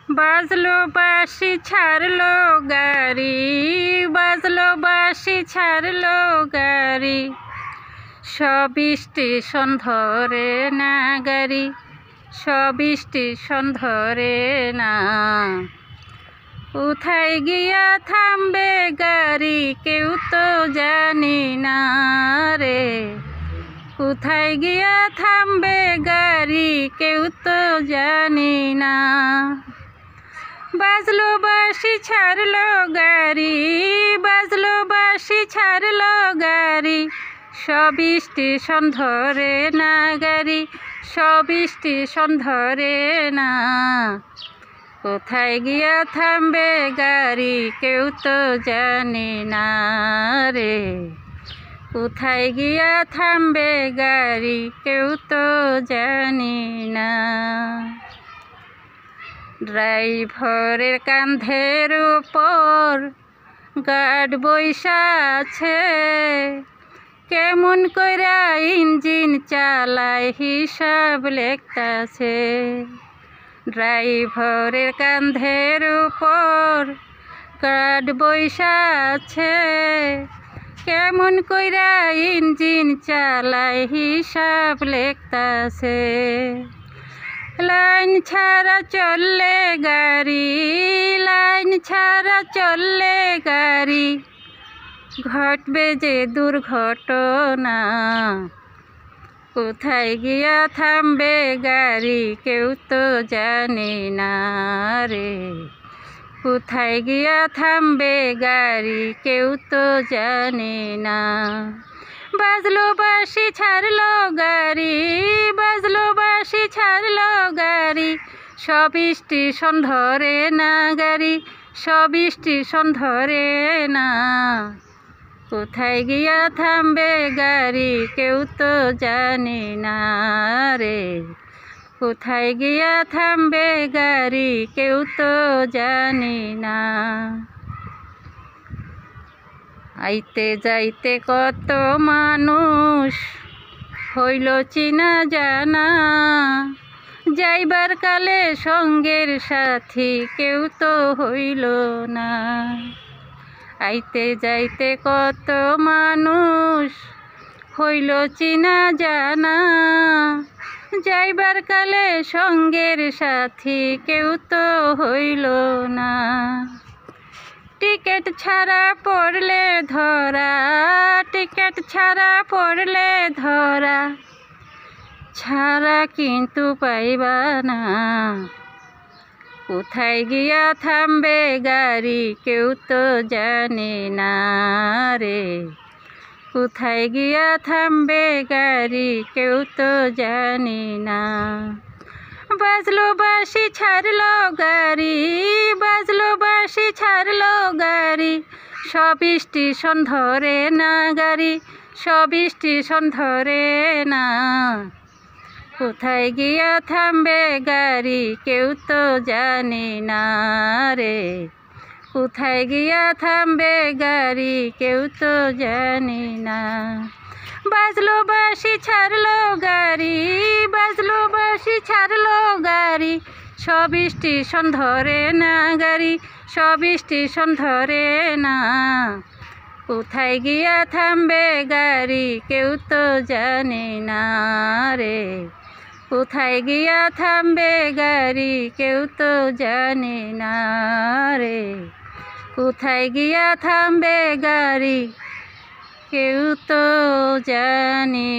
বাজলো বাঁশি ছাড়লো গাড়ি, বাজলো বাঁশি ছাড়লো গাড়ি, সব স্টেশন ধরে না গাড়ি, সব স্টেশন ধরে না। কোথায় গিয়া থামবে গাড়ি কেউ তো জানি না রে, কোথায় গিয়া থামবে গাড়ি কেউ তো জানি না। বাজলো বাঁশি ছাড়লো গাড়ি, বাজলো বাঁশি ছাড়লো গাড়ি, সব স্টেশন ধরে না গাড়ি, সব স্টেশন ধরে না। কোথায় গিয়া থামবে গাড়ি কেউ তো জানি না রে, কোথায় গিয়া থামবে গাড়ি কেউ তো জানি না। ড্রাইভারের কাঁধের উপর গার্ড বইসা আছে, কেমন কইরা ইঞ্জিন চালায় হিসাব লেখতাছে। ড্রাইভারের কাঁধের উপর গার্ড বইসা আছে, কেমন কইরা ইঞ্জিন চালায় হিসাব লেখতাছে। লাইন ছাড়া চললে গাড়ি, লাইন ছাড়া চললে গাড়ি, ঘটবে যে দুর্ঘটনা। কোথায় গিয়া থামবে গাড়ি কেউ তো জানি না রে, কোথায় গিয়া থামবে গাড়ি কেউ তো জানি না। বাজলো বাঁশি ছাড়লো গাড়ি, বাজলো বাঁশি ছাড়লো গাড়ি, সব স্টেশন ধরে না গাড়ি, সব স্টেশন ধরে না। কোথায় গিয়া থামবে গাড়ি কেউ তো জানি না রে, কোথায় গিয়া থামবে গাড়ি কেউ তো জানি না। আইতে যাইতে কত মানুষ হইল চিনা জানা, যাইবার কালে সঙ্গের সাথী কেউ তো হইল না। আইতে যাইতে কত মানুষ হইল চিনা জানা, যাইবার কালে সঙ্গের সাথী কেউ তো হইল না। টিকেট ছাড়া পড়লে ধরা, টিকেট ছাড়া পড়লে ধরা, ছাড়া কিন্তু পাইবা না। কোথায় গিয়া থামবে গাড়ি কেউ তো জানি না রে, কোথায় গিয়া থামবে গাড়ি কেউ তো জানি না। বাজলো বাঁশি ছাড়লো গাড়ি, বাজলো বাঁশি ছাড়লো গাড়ি, সব স্টেশন ধরে না গাড়ি, সব স্টেশন ধরে না। কোথায় গিয়া থামবে গাড়ি কেউ তো জানি না রে, কোথায় গিয়া থামবে গাড়ি কেউ তো জানি না। বাজলো বাঁশি ছাড়লো গাড়ি, বাজলো বাঁশি ছাড়লো গাড়ি, সব স্টেশন ধরে না গাড়ি, সব স্টেশন ধরে না। কোথায় গিয়া থামবে গাড়ি কেউ তো জানি না রে, কোথায় গিয়া থামবে গাড়ি কেউ তো জানি না রে, কোথায় গিয়া থামবে গাড়ি কেউ তো জানি